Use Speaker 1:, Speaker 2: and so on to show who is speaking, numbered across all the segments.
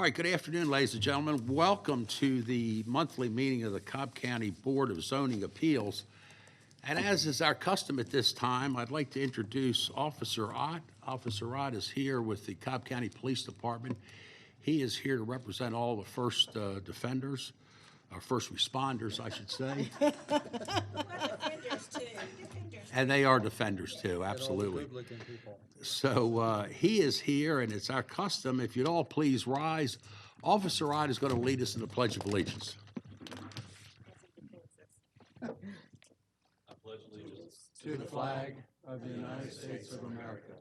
Speaker 1: All right, good afternoon, ladies and gentlemen. Welcome to the monthly meeting of the Cobb County Board of Zoning Appeals. And as is our custom at this time, I'd like to introduce Officer Ott. Officer Ott is here with the Cobb County Police Department. He is here to represent all the first defenders, or first responders, I should say.
Speaker 2: Defenders too.
Speaker 1: And they are defenders too, absolutely.
Speaker 3: Good-looking people.
Speaker 1: So he is here, and it's our custom. If you'd all please rise, Officer Ott is going to lead us in the Pledge of Allegiance.
Speaker 3: I pledge allegiance to the flag of the United States of America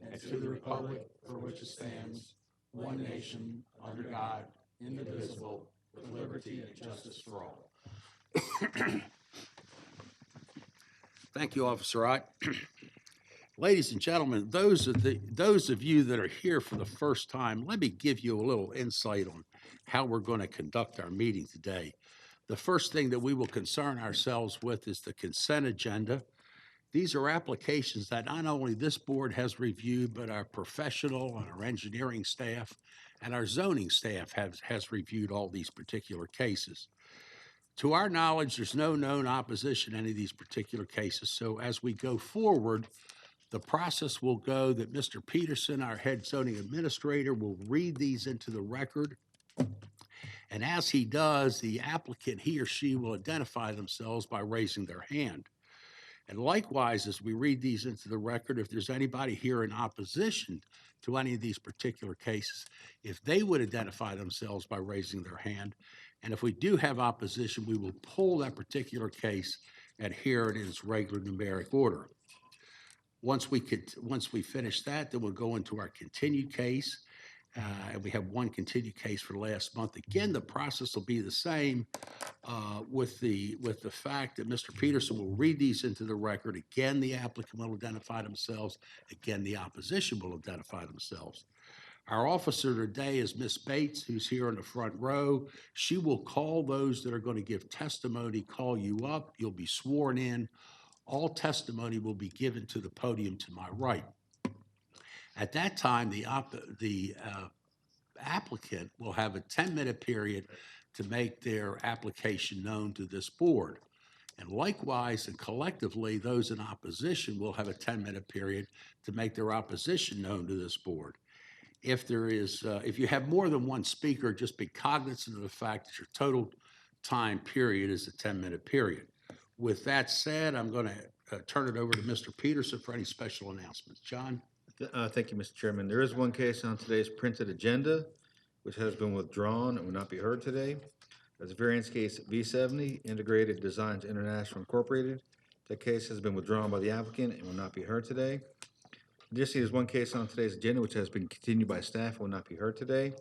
Speaker 3: and to the republic for which it stands, one nation, under God, indivisible, with liberty and justice for all.
Speaker 1: Thank you, Officer Ott. Ladies and gentlemen, those of you that are here for the first time, let me give you a little insight on how we're going to conduct our meeting today. The first thing that we will concern ourselves with is the consent agenda. These are applications that not only this board has reviewed, but our professional and our engineering staff and our zoning staff has reviewed all these particular cases. To our knowledge, there's no known opposition in any of these particular cases. So as we go forward, the process will go that Mr. Peterson, our head zoning administrator, will read these into the record. And as he does, the applicant, he or she, will identify themselves by raising their hand. And likewise, as we read these into the record, if there's anybody here in opposition to any of these particular cases, if they would identify themselves by raising their hand, and if we do have opposition, we will pull that particular case and hear it in its regular numeric order. Once we finish that, then we'll go into our continued case. And we have one continued case for last month. Again, the process will be the same with the fact that Mr. Peterson will read these into the record. Again, the applicant will identify themselves. Again, the opposition will identify themselves. Our officer today is Ms. Bates, who's here in the front row. She will call those that are going to give testimony, call you up. You'll be sworn in. All testimony will be given to the podium to my right. At that time, the applicant will have a 10-minute period to make their application known to this board. And likewise and collectively, those in opposition will have a 10-minute period to make their opposition known to this board. If you have more than one speaker, just be cognizant of the fact that your total time period is a 10-minute period. With that said, I'm going to turn it over to Mr. Peterson for any special announcements. John?
Speaker 4: Thank you, Mr. Chairman. There is one case on today's printed agenda, which has been withdrawn and will not be heard today. That's variance case V70, Integrated Designs International Incorporated. That case has been withdrawn by the applicant and will not be heard today. Additionally, there's one case on today's agenda which has been continued by staff and will not be heard today.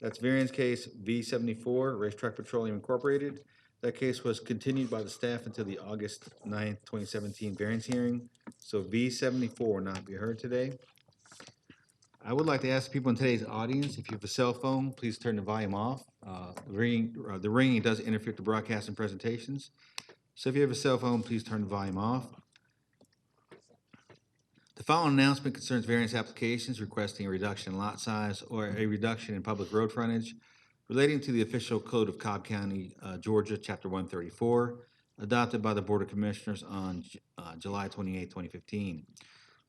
Speaker 4: That's variance case V74, Racetrack Petroleum Incorporated. That case was continued by the staff until the August 9th, 2017 variance hearing. So V74 will not be heard today. I would like to ask people in today's audience, if you have a cell phone, please turn the volume off. The ringing does interfere with the broadcast and presentations. So if you have a cell phone, please turn the volume off. The following announcement concerns variance applications requesting a reduction in lot size or a reduction in public road frontage relating to the official code of Cobb County, Georgia, Chapter 134, adopted by the Board of Commissioners on July 28, 2015.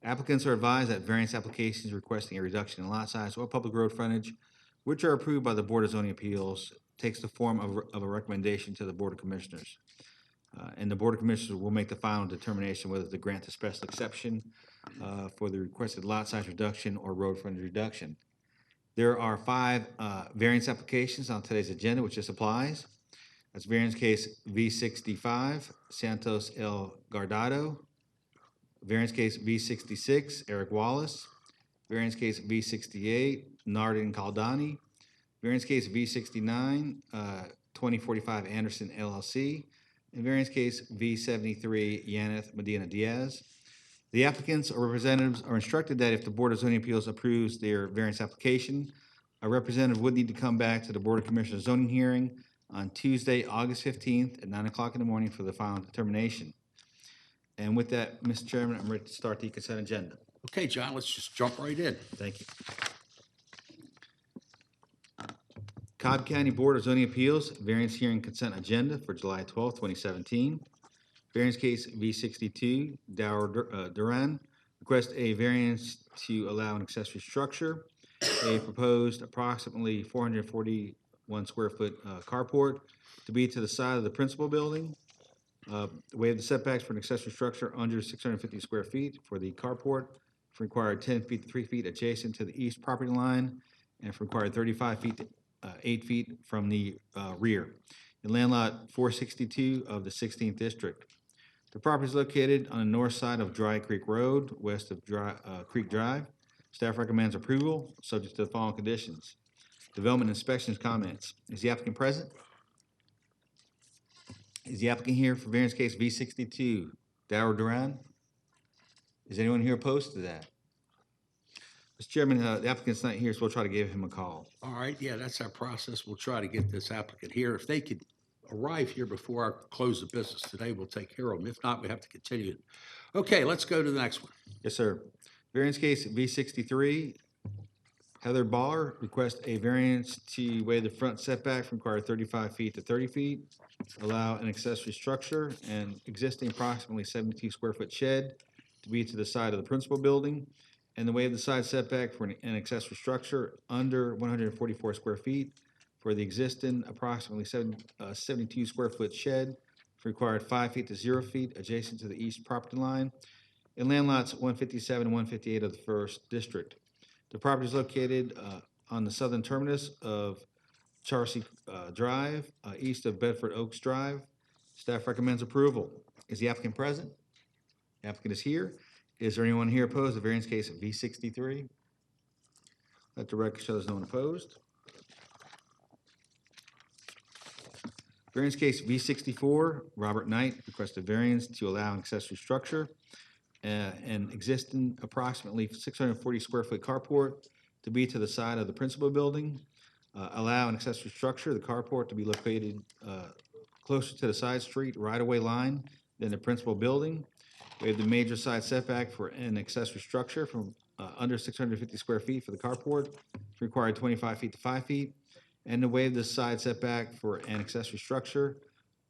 Speaker 4: Applicants are advised that variance applications requesting a reduction in lot size or public road frontage, which are approved by the Board of Zoning Appeals, takes the form of a recommendation to the Board of Commissioners. And the Board of Commissioners will make the final determination whether to grant the special exception for the requested lot size reduction or road frontage reduction. There are 5 variance applications on today's agenda, which this applies. That's variance case V65, Santos El Gardado. Variance case V66, Eric Wallace. Variance case V68, Nardin Caldani. Variance case V69, 2045 Anderson LLC. And variance case V73, Yaneth Medina Diaz. The applicants or representatives are instructed that if the Board of Zoning Appeals approves their variance application, a representative would need to come back to the Board of Commissioners zoning hearing on Tuesday, August 15th at 9 o'clock in the morning for the final determination. And with that, Mr. Chairman, I'm ready to start the consent agenda.
Speaker 1: Okay, John, let's just jump right in.
Speaker 4: Thank you. Cobb County Board of Zoning Appeals, variance hearing consent agenda for July 12, 2017. Variance case V62, Dower Duran, request a variance to allow an accessory structure, a proposed approximately 441 square foot carport to be to the side of the principal building. Waive the setbacks for an accessory structure under 650 square feet for the carport, if required 10 feet to 3 feet adjacent to the east property line, and if required 35 feet to 8 feet from the rear, in land lot 462 of the 16th district. The property is located on the north side of Dry Creek Road, west of Creek Drive. Staff recommends approval, subject to the following conditions. Development inspections comments. Is the applicant present? Is the applicant here for variance case V62, Dower Duran? Is anyone here opposed to that? Mr. Chairman, the applicant's not here, so we'll try to give him a call.
Speaker 1: All right, yeah, that's our process. We'll try to get this applicant here. If they could arrive here before our close of business today, we'll take care of them. If not, we have to continue. Okay, let's go to the next one.
Speaker 4: Yes, sir. Variance case V63, Heather Baller requests a variance to waive the front setback from required 35 feet to 30 feet, allow an accessory structure and existing approximately 72 square foot shed to be to the side of the principal building, and the waive the side setback for an accessory structure under 144 square feet for the existing approximately 72 square foot shed, required 5 feet to 0 feet adjacent to the east property line, in land lots 157 and 158 of the first district. The property is located on the southern terminus of Charsey Drive, east of Bedford Oaks Drive. Staff recommends approval. Is the applicant present? The applicant is here. Is there anyone here opposed to variance case V63? Let the record show there's no one opposed. Variance case V64, Robert Knight requested variance to allow an accessory structure, an existing approximately 640 square foot carport to be to the side of the principal building, allow an accessory structure, the carport to be located closer to the side street right-of-way line than the principal building. We have the major side setback for an accessory structure from under 650 square feet for the carport, required 25 feet to 5 feet, and to waive the side setback for an accessory structure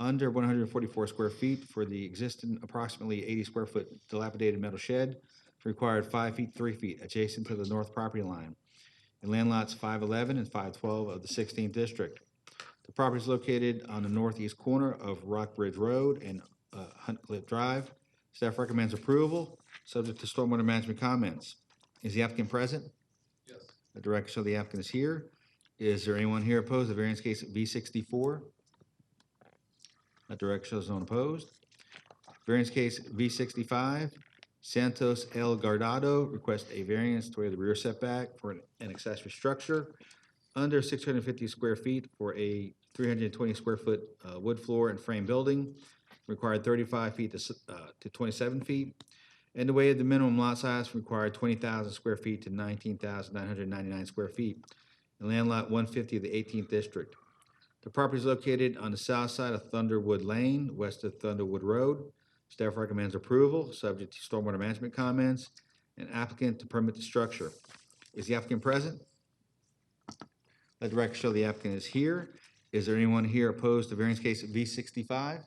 Speaker 4: under 144 square feet for the existing approximately 80 square foot dilapidated metal shed, required 5 feet, 3 feet adjacent to the north property line, in land lots 511 and 512 of the 16th district. The property is located on the northeast corner of Rockbridge Road and Hunt Cliff Drive. Staff recommends approval, subject to stormwater management comments. Is the applicant present?
Speaker 3: Yes.
Speaker 4: The director show the applicant is here. Is there anyone here opposed to variance case V64? That director shows no one opposed. Variance case V65, Santos El Guardado requests a variance to waive the rear setback for an accessory structure under 650 square feet for a 320 square foot wood floor and frame building, required 35 feet to 27 feet, and to waive the minimum lot size from required 20,000 square feet to 19,999 square feet in land lot 150 of the 18th district. The property is located on the south side of Thunderwood Lane, west of Thunderwood Road. Staff recommends approval, subject to stormwater management comments, and applicant to permit the structure. Is the applicant present? Let the record show the applicant is here. Is there anyone here opposed to variance case V65?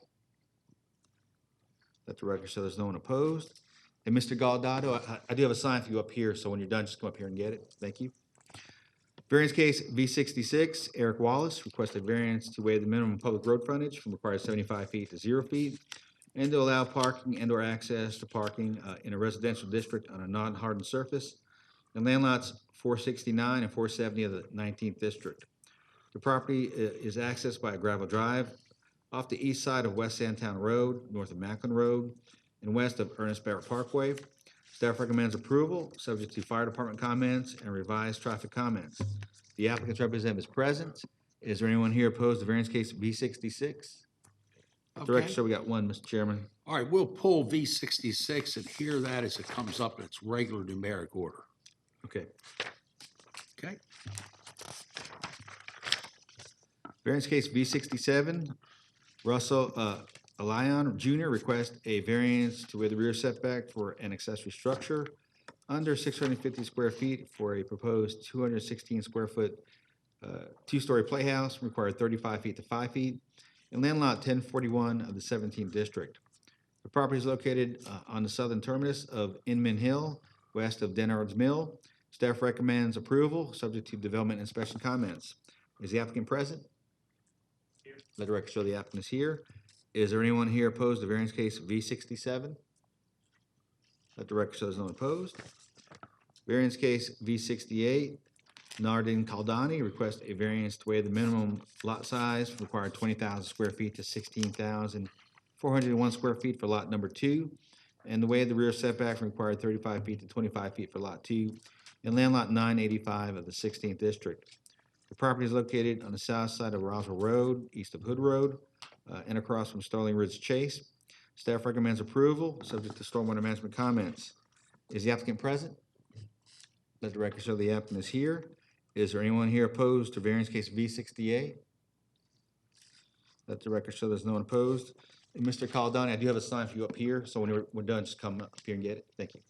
Speaker 4: Let the record show there's no one opposed. And Mr. Guardado, I do have a sign for you up here, so when you're done, just come up here and get it. Thank you. Variance case V66, Eric Wallace requested variance to waive the minimum public road frontage from required 75 feet to 0 feet, and to allow parking and/or access to parking in a residential district on a non-hardened surface in land lots 469 and 470 of the 19th district. The property is accessed by a gravel drive off the east side of West Sandtown Road, north of Macklin Road, and west of Ernest Barrett Parkway. Staff recommends approval, subject to fire department comments and revised traffic comments. The applicant's representative is present. Is there anyone here opposed to variance case V66? Director,
Speaker 1: Okay.
Speaker 4: so we got one, Mr. Chairman.
Speaker 1: All right, we'll pull V66 and hear that as it comes up in its regular numeric order.
Speaker 4: Okay.
Speaker 1: Okay?
Speaker 4: Variance case V67, Russell Elion Jr. requests a variance to waive the rear setback for an accessory structure under 650 square feet for a proposed 216 square foot Two-story playhouse required 35 feet to 5 feet, in land lot 1041 of the 17th district. The property is located on the southern terminus of Inman Hill, west of Denard's Mill. Staff recommends approval, subject to development inspection comments. Is the applicant present? Here. Let the record show the applicant is here. Is there anyone here opposed to variance case V67? Let the record show there's no one opposed. Variance case V68, Nardin Kaldani requests a variance to waive the minimum lot size required 20,000 square feet to 16,401 square feet for lot number 2, and the waive the rear setback from required 35 feet to 25 feet for lot 2 in land lot 985 of the 16th district. The property is located on the south side of Roswell Road, east of Hood Road, and across from Starling Ridge Chase. Staff recommends approval, subject to stormwater management comments. Is the applicant present? Let the record show the applicant is here. Is there anyone here opposed to variance case V68? Let the record show there's no one opposed. And Mr. Caldani, I do have a sign for you up here, so when we're done, just come up here and get it. Thank you.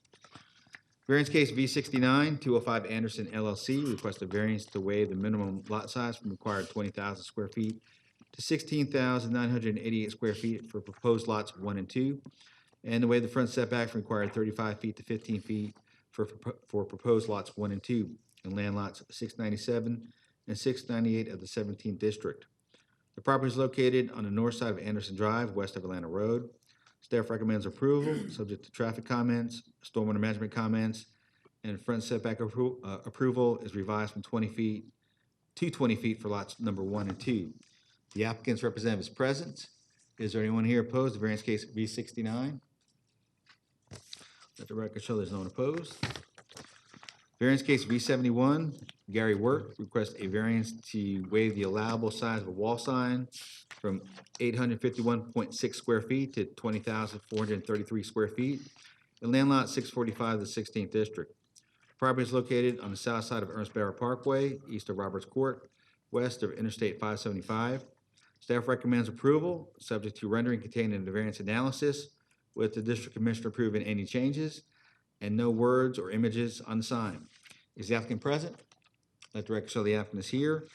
Speaker 4: Variance case V69, 205 Anderson LLC, request a variance to waive the minimum lot size from required 20,000 square feet to 16,988 square feet for proposed lots 1 and 2, and to waive the front setback from required 35 feet to 15 feet for proposed lots 1 and 2 in land lots 697 and 698 of the 17th district. The property is located on the north side of Anderson Drive, west of Atlanta Road. Staff recommends approval, subject to traffic comments, stormwater management comments, and front setback approval is revised from 20 feet to 20 feet for lots number 1 and 2. The applicant's representative is present. Is there anyone here opposed to variance case V69? Let the record show there's no one opposed. Variance case V71, Gary Work requests a variance to waive the allowable size of a wall sign from 851.6 square feet to 20,433 square feet in land lot 645 of the 16th district. Property is located on the south side of Ernest Barrow Parkway, east of Roberts Court, west of Interstate 575. Staff recommends approval, subject to rendering contained in the variance analysis, with the district commissioner approving any changes and no words or images on the sign. Is the applicant present? Let the record show the applicant is here.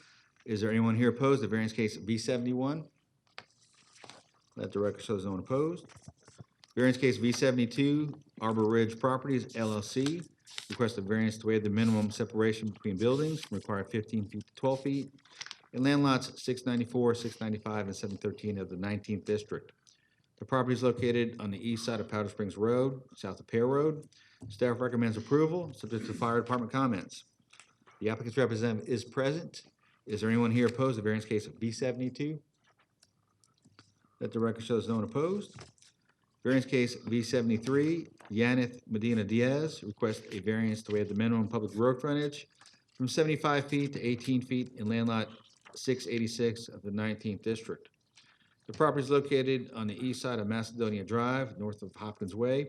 Speaker 4: Is there anyone here opposed to variance case V71? Let the record show there's no one opposed. Variance case V72, Arbor Ridge Properties LLC requests a variance to waive the minimum separation between buildings from required 15 feet to 12 feet in land lots 694, 695, and 713 of the 19th district. The property is located on the east side of Powder Springs Road, south of Pear Road. Staff recommends approval, subject to fire department comments. The applicant's representative is present. Is there anyone here opposed to variance case V72? Let the record show there's no one opposed. Variance case V73, Yaneth Medina Diaz requests a variance to waive the minimum public road frontage from 75 feet to 18 feet in land lot 686 of the 19th district. The property is located on the east side of Macedonia Drive, north of Hopkins Way.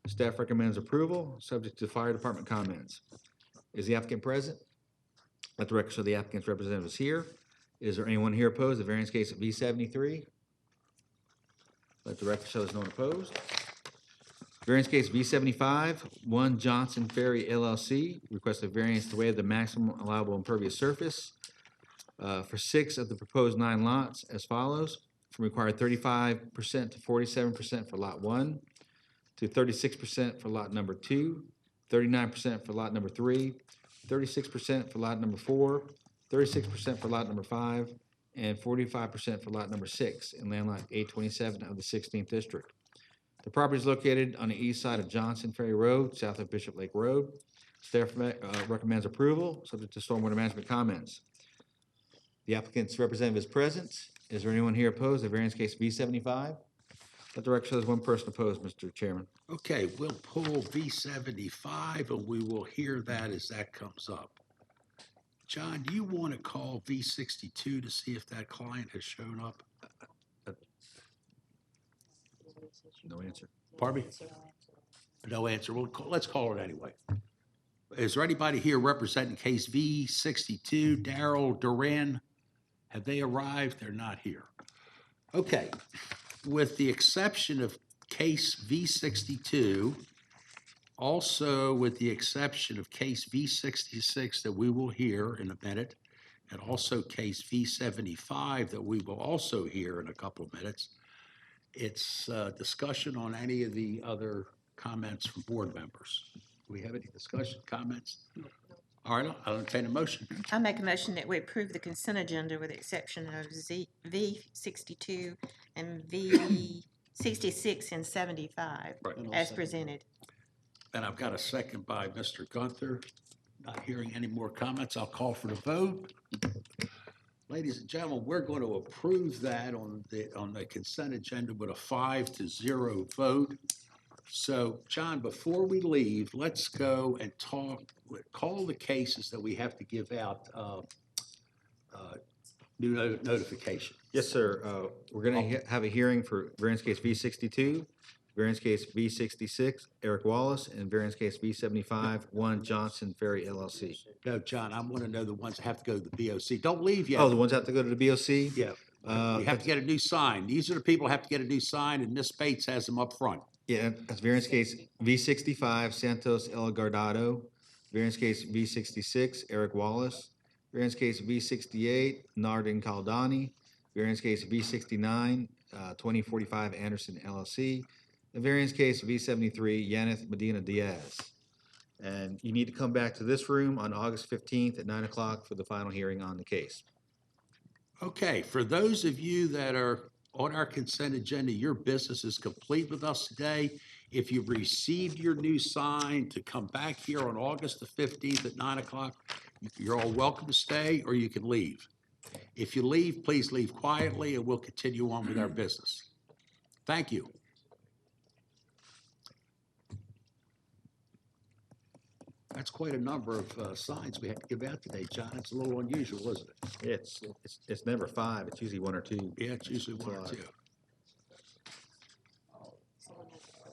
Speaker 4: Staff recommends approval, subject to fire department comments. Is the applicant present? Let the record show the applicant's representative is here. Is there anyone here opposed to variance case V73? Let the record show there's no one opposed. Variance case V75, 1 Johnson Ferry LLC requests a variance to waive the maximum allowable impervious surface for 6 of the proposed 9 lots as follows: from required 35% to 47% for lot 1, to 36% for lot number 2, 39% for lot number 3, 36% for lot number 4, 36% for lot number 5, and 45% for lot number 6 in land lot 827 of the 16th district. The property is located on the east side of Johnson Ferry Road, south of Bishop Lake Road. Staff recommends approval, subject to stormwater management comments. The applicant's representative is present. Is there anyone here opposed to variance case V75? Let the record show there's one person opposed, Mr. Chairman.
Speaker 1: Okay, we'll pull V75 and we will hear that as that comes up. John, do you want to call V62 to see if that client has shown up?
Speaker 4: No answer.
Speaker 1: Pardon me? No answer. Let's call it anyway. Is there anybody here representing case V62, Darrell Duran? Have they arrived? They're not here. Okay, with the exception of case V62, also with the exception of case V66 that we will hear in a minute, and also case V75 that we will also hear in a couple of minutes. It's discussion on any of the other comments from board members. Do we have any discussion, comments? All right, I'll entertain a motion.
Speaker 2: I make a motion that we approve the consent agenda with the exception of V62 and V66 and 75
Speaker 1: Right.
Speaker 2: as presented.
Speaker 1: And I've got a second by Mr. Gunther. Not hearing any more comments, I'll call for the vote. Ladies and gentlemen, we're going to approve that on the consent agenda with a 5-0 vote. So, John, before we leave, let's go and call the cases that we have to give out new notification.
Speaker 4: Yes, sir. We're going to have a hearing for variance case V62, variance case V66, Eric Wallace, and variance case V75, 1 Johnson Ferry LLC.
Speaker 1: No, John, I want to know the ones that have to go to the BOC. Don't leave yet.
Speaker 4: Oh, the ones have to go to the BOC?
Speaker 1: Yeah. You have to get a new sign. These are the people who have to get a new sign, and Ms. Bates has them up front.
Speaker 4: Yeah, that's variance case V65, Santos El Guardado. Variance case V66, Eric Wallace. Variance case V68, Nardin Caldani. Variance case V69, 2045 Anderson LLC. And variance case V73, Yaneth Medina Diaz. And you need to come back to this room on August 15th at 9 o'clock for the final hearing on the case.
Speaker 1: Okay, for those of you that are on our consent agenda, your business is complete with us today. If you received your new sign, to come back here on August the 15th at 9 o'clock, you're all welcome to stay or you can leave. If you leave, please leave quietly and we'll continue on with our business. Thank you. That's quite a number of signs we have to give out today, John. It's a little unusual, isn't it?
Speaker 4: It's never 5, it's usually 1 or 2.
Speaker 1: Yeah, it's usually 1 or 2.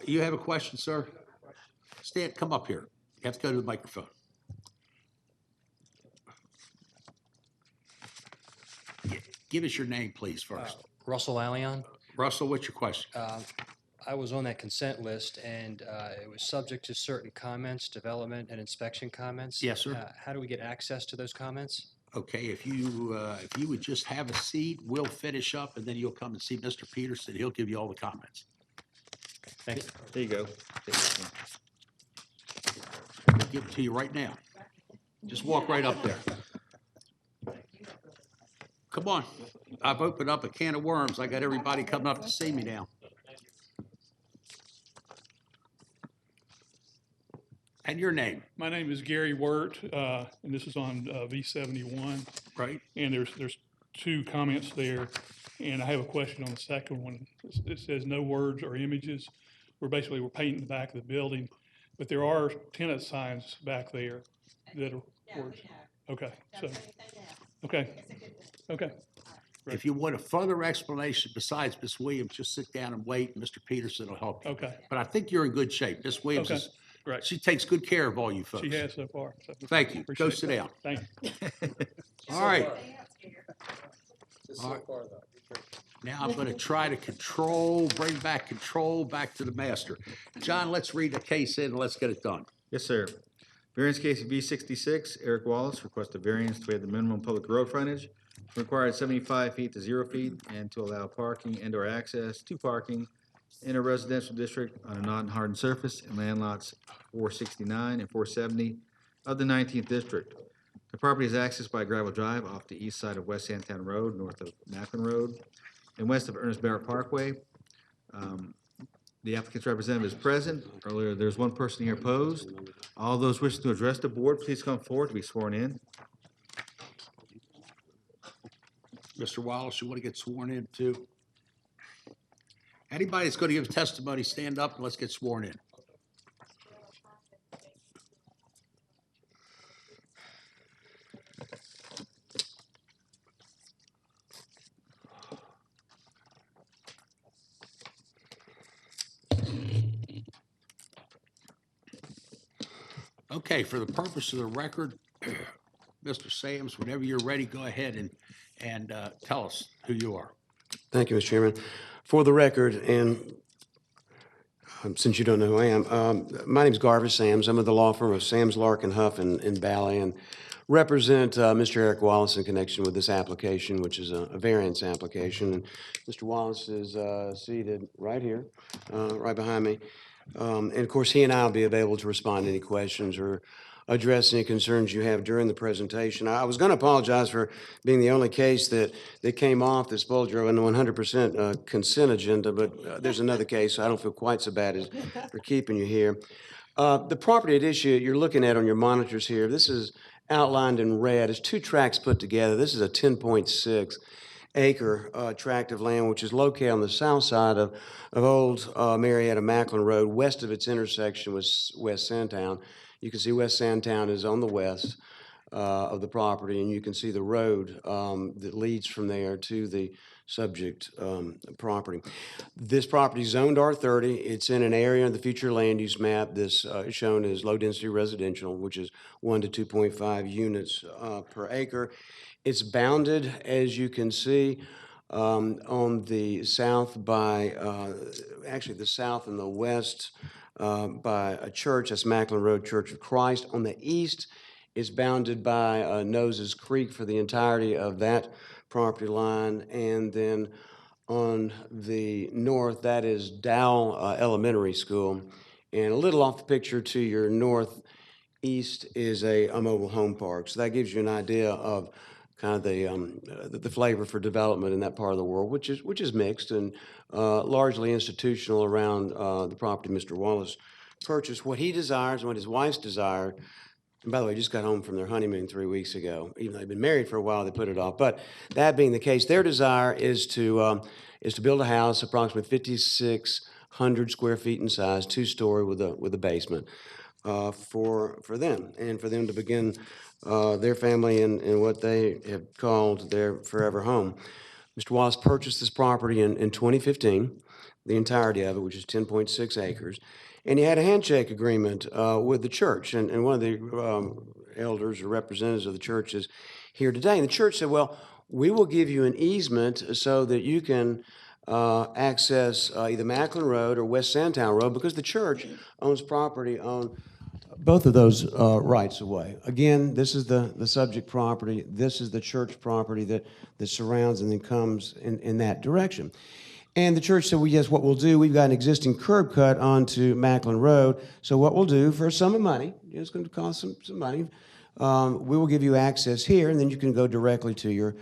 Speaker 1: You have a question, sir? Stan, come up here. You have to go to the microphone. Give us your name, please, first.
Speaker 5: Russell Allion.
Speaker 1: Russell, what's your question?
Speaker 5: I was on that consent list, and it was subject to certain comments, development and inspection comments.
Speaker 1: Yes, sir.
Speaker 5: How do we get access to those comments?
Speaker 1: Okay, if you would just have a seat, we'll finish up, and then you'll come and see Mr. Peterson. He'll give you all the comments.
Speaker 5: Thank you.
Speaker 4: There you go.
Speaker 1: We'll give it to you right now. Just walk right up there. Come on. I've opened up a can of worms. I got everybody coming up to see me now. And your name,
Speaker 6: My name is Gary Wirt, and this is on V71.
Speaker 1: right?
Speaker 6: And there's 2 comments there, and I have a question on the second one. It says no words or images. We're painting the back of the building, but there are tenant signs back there that are words. Okay, so, okay, okay.
Speaker 1: If you want a further explanation besides Ms. Williams, just sit down and wait, and Mr. Peterson will help you.
Speaker 6: Okay,
Speaker 1: But I think you're in good shape. Ms. Williams
Speaker 6: Okay.
Speaker 1: is,
Speaker 6: right.
Speaker 1: she takes good care of all you folks.
Speaker 6: She has so far. So
Speaker 1: Thank you. Go
Speaker 6: appreciate
Speaker 1: sit
Speaker 6: that.
Speaker 1: down.
Speaker 6: Thank you.
Speaker 1: All right. All right. Now I'm going to try to bring back control back to the master. John, let's read the case in and let's get it done.
Speaker 4: Yes, sir. Variance case V66, Eric Wallace requests a variance to waive the minimum public road frontage from required 75 feet to 0 feet and to allow parking and/or access to parking in a residential district on a non-hardened surface in land lots 469 and 470 of the 19th district. The property is accessed by gravel drive off the east side of West Sandtown Road, north of Macklin Road, and west of Ernest Barrett Parkway. The applicant's representative is present. Earlier, there's 1 person here opposed. All those wishing to address the board, please come forward to be sworn in.
Speaker 1: Mr. Wallace, you want to get sworn in too? Anybody that's going to give testimony, stand up and let's get sworn in. Okay, for the purpose of the record, Mr. Sams, whenever you're ready, go ahead and tell us who you are.
Speaker 7: Thank you, Mr. Chairman. For the record, and since you don't know who I am, my name is Garvis Sams. I'm of the law firm of Sams, Lark, and Huff in Bally, and represent Mr. Eric Wallace in connection with this application, which is a variance application. And Mr. Wallace is seated right here, right behind me. And of course, he and I will be available to respond to any questions or address any concerns you have during the presentation. I was going to apologize for being the only case that came off this Boldro and the 100% consent agenda, but there's another case, so I don't feel quite so bad as for keeping you here. The property at issue you're looking at on your monitors here, this is outlined in red. It's two tracts put together. This is a 10.6 acre tract of land, which is located on the south side of Old Marietta Macklin Road, west of its intersection with West Sandtown. You can see West Sandtown is on the west of the property, and you can see the road that leads from there to the subject property. This property is zoned R30. It's in an area in the future land use map that's shown as low-density residential, which is 1 to 2.5 units per acre. It's bounded, as you can see, on the south by, actually the south and the west by a church, that's Macklin Road Church of Christ. On the east, it's bounded by Noses Creek for the entirety of that property line. And then on the north, that is Dow Elementary School. And a little off the picture to your northeast is a mobile home park. So that gives you an idea of kind of the flavor for development in that part of the world, which is mixed and largely institutional around the property Mr. Wallace purchased. What he desires and what his wife's desire, and by the way, just got home from their honeymoon 3 weeks ago. Even though they've been married for a while, they put it off. But that being the case, their desire is to build a house approximately 5,600 square feet in size, 2-story with a basement for them, and for them to begin their family in what they have called their forever home. Mr. Wallace purchased this property in 2015, the entirety of it, which is 10.6 acres. And he had a handshake agreement with the church. And one of the elders or representatives of the church is here today. And the church said, well, we will give you an easement so that you can access either Macklin Road or West Sandtown Road, because the church owns property on both of those rights of way. Again, this is the subject property. This is the church property that surrounds and then comes in that direction. And the church said, well, yes, what we'll do, we've got an existing curb cut onto Macklin Road. So what we'll do for a sum of money, it's going to cost some money, we will give you access here, and then you can go directly to your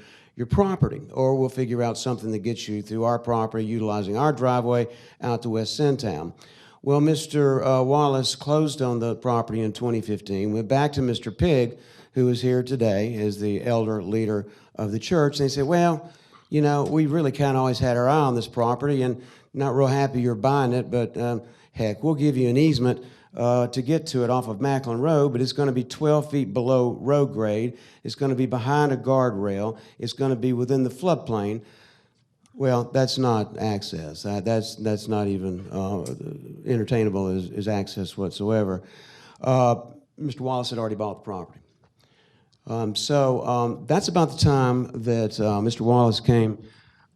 Speaker 7: property. Or we'll figure out something that gets you through our property, utilizing our driveway out to West Sandtown. Well, Mr. Wallace closed on the property in 2015, went back to Mr. Pigg, who is here today as the elder leader of the church, and they said, well, you know, we really kind of always had our eye on this property and not real happy you're buying it, but heck, we'll give you an easement to get to it off of Macklin Road, but it's going to be 12 feet below road grade. It's going to be behind a guardrail. It's going to be within the floodplain. Well, that's not access. That's not even entertainable as access whatsoever. Mr. Wallace had already bought the property. So that's about the time that Mr. Wallace came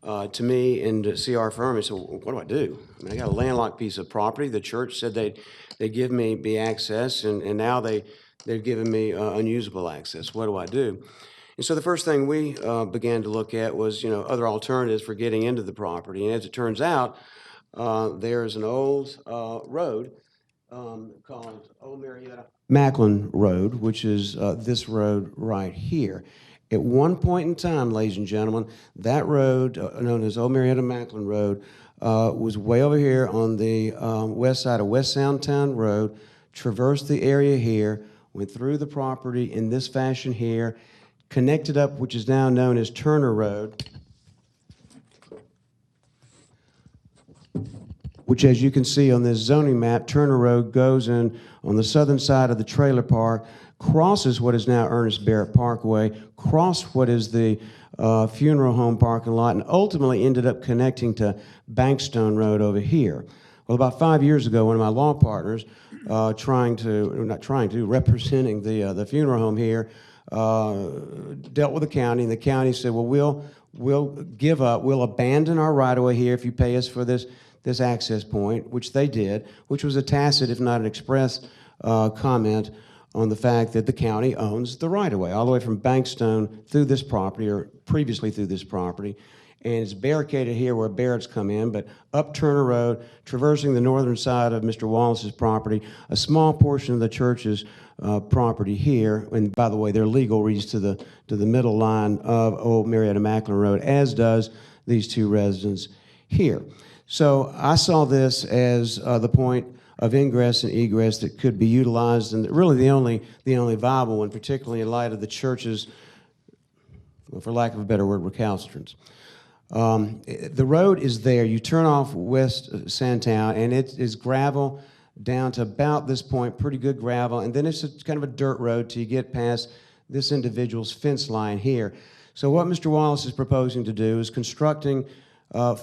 Speaker 7: to me and to see our firm. He said, well, what do I do? I mean, I got a landlocked piece of property. The church said they'd give me access, and now they've given me unusable access. What do I do? And so the first thing we began to look at was, you know, other alternatives for getting into the property. And as it turns out, there is an old road called Old Marietta Macklin Road, which is this road right here. At one point in time, ladies and gentlemen, that road, known as Old Marietta Macklin Road, was way over here on the west side of West Soundtown Road, traversed the area here, went through the property in this fashion here, connected up, which is now known as Turner Road, which, as you can see on this zoning map, Turner Road goes in on the southern side of the trailer park, crosses what is now Ernest Barrett Parkway, crossed what is the funeral home parking lot, and ultimately ended up connecting to Bankstone Road over here. Well, about 5 years ago, one of my law partners, representing the funeral home here, dealt with the county, and the county said, well, we'll give up, we'll abandon our right-of-way here if you pay us for this access point, which they did, which was a tacit, if not an express, comment on the fact that the county owns the right-of-way, all the way from Bankstone through this property, or previously through this property, and it's barricaded here where Barrett's come in, but up Turner Road, traversing the northern side of Mr. Wallace's property, a small portion of the church's property here, and by the way, their legal reads to the middle line of Old Marietta Macklin Road, as does these two residents here. So I saw this as the point of ingress and egress that could be utilized, and really the only viable one, particularly in light of the church's, well, for lack of a better word, recalcitrance. The road is there. You turn off West Sandtown, and it is gravel down to about this point, pretty good gravel, and then it's kind of a dirt road till you get past this individual's fence line here. So what Mr. Wallace is proposing to do is constructing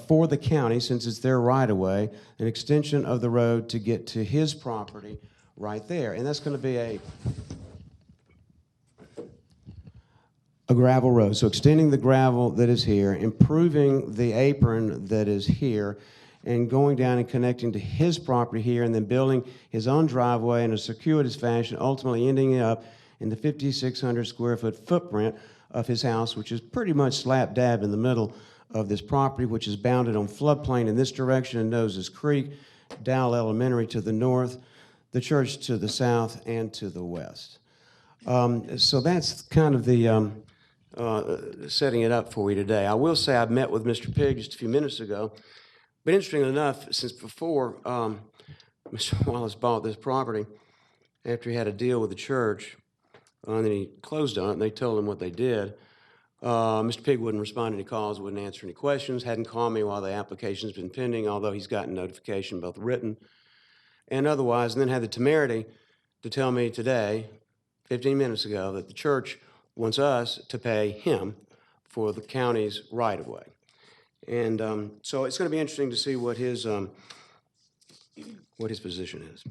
Speaker 7: for the county, since it's their right-of-way, an extension of the road to get to his property right there, and that's going to be a gravel road. So extending the gravel that is here, improving the apron that is here, and going down and connecting to his property here, and then building his own driveway in a circuitous fashion, ultimately ending up in the 5,600 square foot footprint of his house, which is pretty much slap dab in the middle of this property, which is bounded on floodplain in this direction and Noses Creek, Dowell Elementary to the north, the church to the south and to the west. So that's kind of the setting it up for you today. I will say I met with Mr. Pigg just a few minutes ago, but interestingly enough, since before Mr. Wallace bought this property, after he had a deal with the church, and then he closed on it, and they told him what they did, Mr. Pigg wouldn't respond to any calls, wouldn't answer any questions, hadn't called me while the application's been pending, although he's gotten notification, both written and otherwise, and then had the temerity to tell me today, 15 minutes ago, that the church wants us to pay him for the county's right-of-way. And so it's going to be interesting to see what his position is.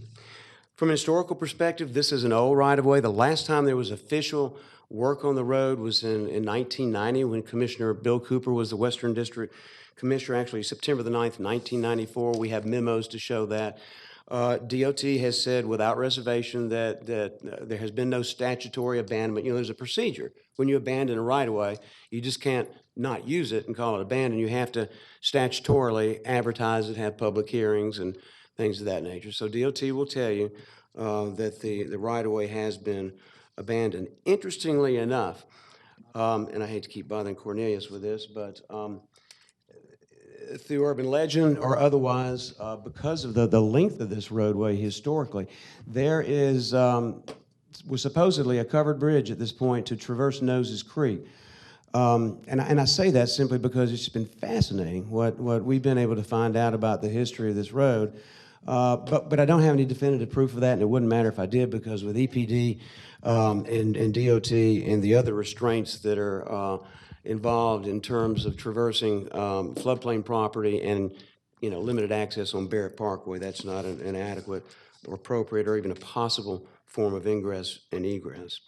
Speaker 7: From an historical perspective, this is an old right-of-way. The last time there was official work on the road was in 1990 when Commissioner Bill Cooper was the Western District Commissioner, actually September the 9th, 1994. We have memos to show that. DOT has said without reservation that there has been no statutory abandonment. You know, there's a procedure. When you abandon a right-of-way, you just can't not use it and call it abandoned. You have to statutorily advertise it, have public hearings and things of that nature. So DOT will tell you that the right-of-way has been abandoned. Interestingly enough, and I hate to keep bothering Cornelius with this, but through urban legend or otherwise, because of the length of this roadway historically, there was supposedly a covered bridge at this point to traverse Noses Creek. And I say that simply because it's been fascinating what we've been able to find out about the history of this road. But I don't have any definitive proof of that, and it wouldn't matter if I did, because with EPD and DOT and the other restraints that are involved in terms of traversing floodplain property and, you know, limited access on Barrett Parkway, that's not an adequate or appropriate or even a possible form of ingress and egress.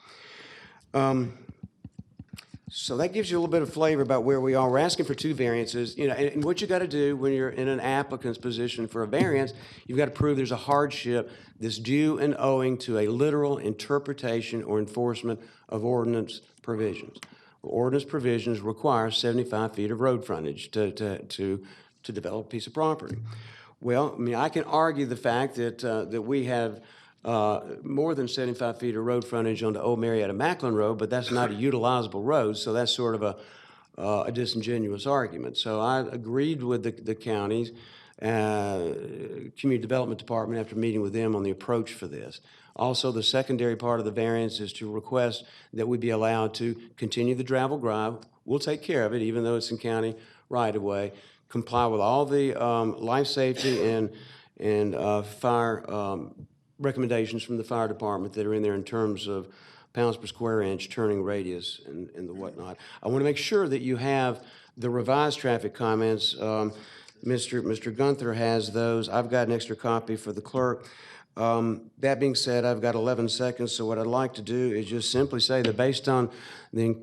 Speaker 7: So that gives you a little bit of flavor about where we are. We're asking for two variances, you know, and what you got to do when you're in an applicant's position for a variance, you've got to prove there's a hardship that's due and owing to a literal interpretation or enforcement of ordinance provisions. Ordinance provisions require 75 feet of road frontage to develop a piece of property. Well, I mean, I can argue the fact that we have more than 75 feet of road frontage on the Old Marietta Macklin Road, but that's not a utilizable road, so that's sort of a disingenuous argument. So I agreed with the county's Community Development Department after meeting with them on the approach for this. Also, the secondary part of the variance is to request that we be allowed to continue the travel drive. We'll take care of it, even though it's in county right-of-way, comply with all the life safety and fire recommendations from the fire department that are in there in terms of pounds per square inch, turning radius, and the whatnot. I want to make sure that you have the revised traffic comments. Mr. Gunther has those. I've got an extra copy for the clerk. That being said, I've got 11 seconds, so what I'd like to do is just simply say that based on the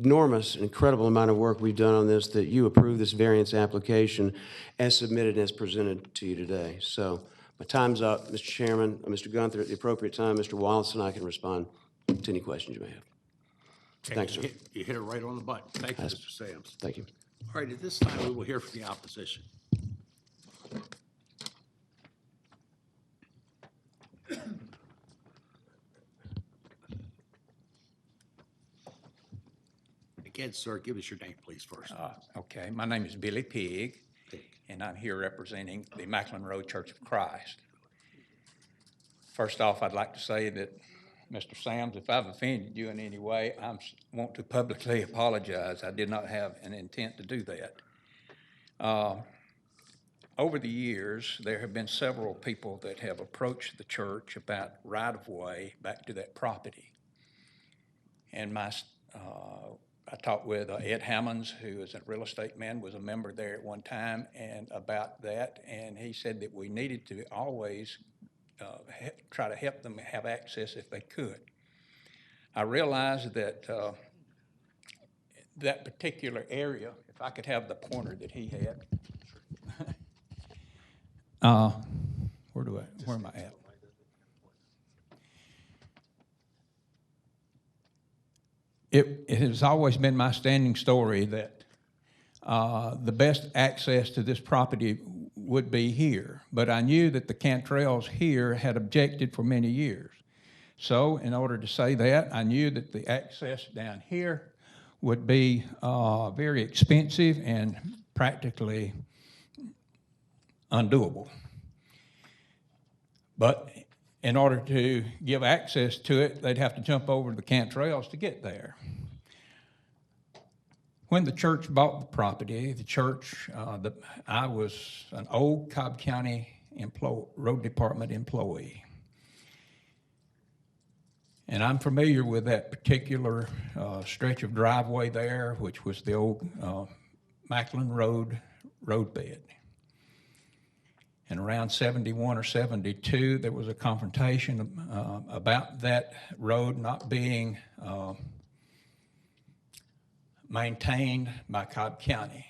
Speaker 7: enormous, incredible amount of work we've done on this, that you approve this variance application as submitted and as presented to you today. So My time's up, Mr. Chairman, Mr. Gunther. At the appropriate time, Mr. Wallace and I can respond to any questions you may have. Thanks, sir.
Speaker 1: You hit it right on the button. Thank you,
Speaker 7: Yes.
Speaker 1: Mr. Sams.
Speaker 7: Thank you.
Speaker 1: All right, at this time, we will hear from the opposition. Again, sir, give us your name, please, first.
Speaker 8: Okay, my name is Billy Pigg, and I'm here representing the Macklin Road Church of Christ. First off, I'd like to say that, Mr. Sams, if I've offended you in any way, I want to publicly apologize. I did not have an intent to do that. Over the years, there have been several people that have approached the church about right-of-way back to that property. And I talked with Ed Hammonds, who is a real estate man, was a member there at one time, and about that, and he said that we needed to always try to help them have access if they could. I realized that that particular area, if I could have the pointer that he had. Where am I at? It has always been my standing story that the best access to this property would be here, but I knew that the Cantrells here had objected for many years. So in order to say that, I knew that the access down here would be very expensive and practically undoable. But in order to give access to it, they'd have to jump over the Cantrells to get there. When the church bought the property, the church, I was an old Cobb County Road Department employee. And I'm familiar with that particular stretch of driveway there, which was the old Macklin road bed. And around 71 or 72, there was a confrontation about that road not being maintained by Cobb County.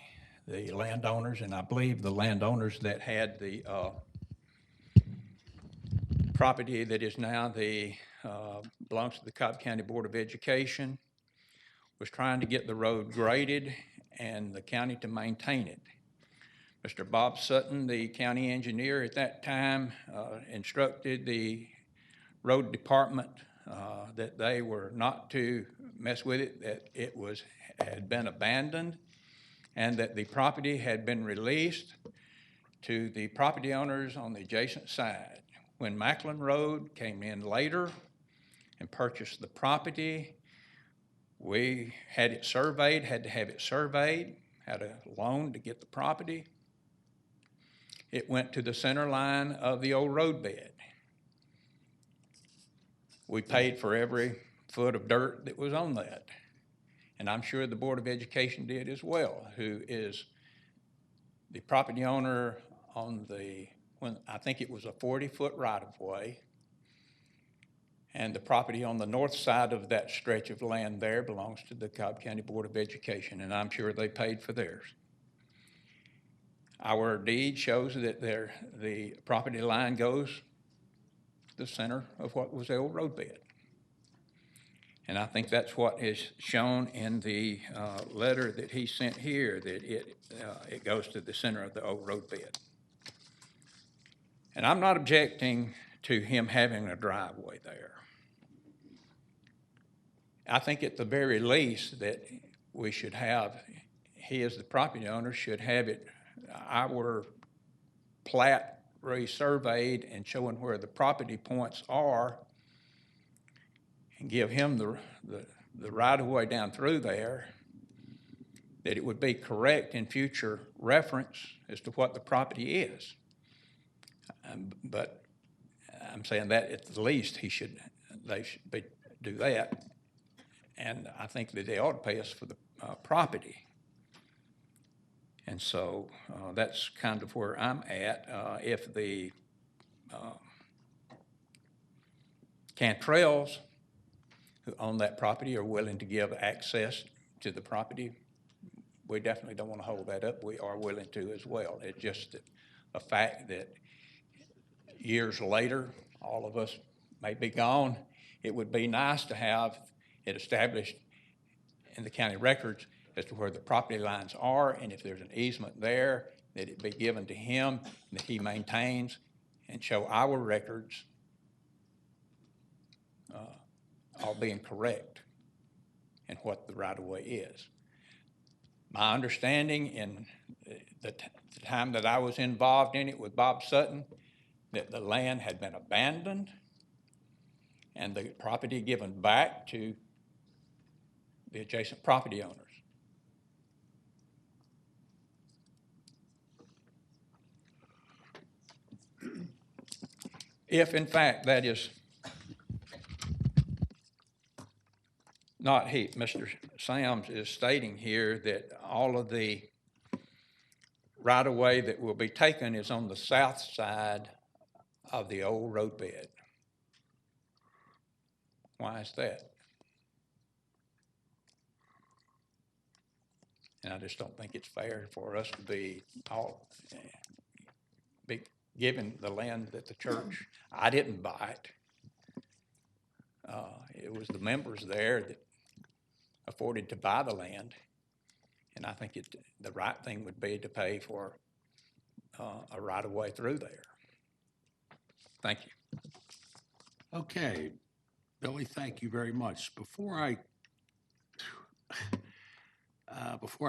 Speaker 8: The landowners, and I believe the landowners that had the property that is now belongs to the Cobb County Board of Education, was trying to get the road graded and the county to maintain it. Mr. Bob Sutton, the county engineer at that time, instructed the road department that they were not to mess with it, that it had been abandoned, and that the property had been released to the property owners on the adjacent side. When Macklin Road came in later and purchased the property, we had it surveyed, had to have it surveyed, had a loan to get the property. It went to the center line of the old road bed. We paid for every foot of dirt that was on that. And I'm sure the Board of Education did as well, who is the property owner on I think it was a 40-foot right-of-way. And the property on the north side of that stretch of land there belongs to the Cobb County Board of Education, and I'm sure they paid for theirs. Our deed shows that the property line goes to the center of what was the old road bed. And I think that's what is shown in the letter that he sent here, that it goes to the center of the old road bed. And I'm not objecting to him having a driveway there. I think at the very least that we should have, he as the property owner should have our plat resurveyed and showing where the property points are, and give him the right-of-way down through there, that it would be correct in future reference as to what the property is. But I'm saying that at the least they should do that. And I think that they ought to pay us for the property. And so that's kind of where I'm at. If the Cantrells who own that property are willing to give access to the property, we definitely don't want to hold that up. We are willing to as well. It's just a fact that years later, all of us may be gone, it would be nice to have it established in the county records as to where the property lines are, and if there's an easement there, that it be given to him, and that he maintains, and show our records all being correct in what the right-of-way is. My understanding in the time that I was involved in it with Bob Sutton, that the land had been abandoned and the property given back to the adjacent property owners. If in fact that is not he, Mr. Sams is stating here that all of the right-of-way that will be taken is on the south side of the old roadbed. Why is that? And I just don't think it's fair for us to be given the land that the church, I didn't buy it. It was the members there that afforded to buy the land. And I think the right thing would be to pay for a right-of-way through there. Thank you.
Speaker 1: Okay, Billy, thank you very much. Before I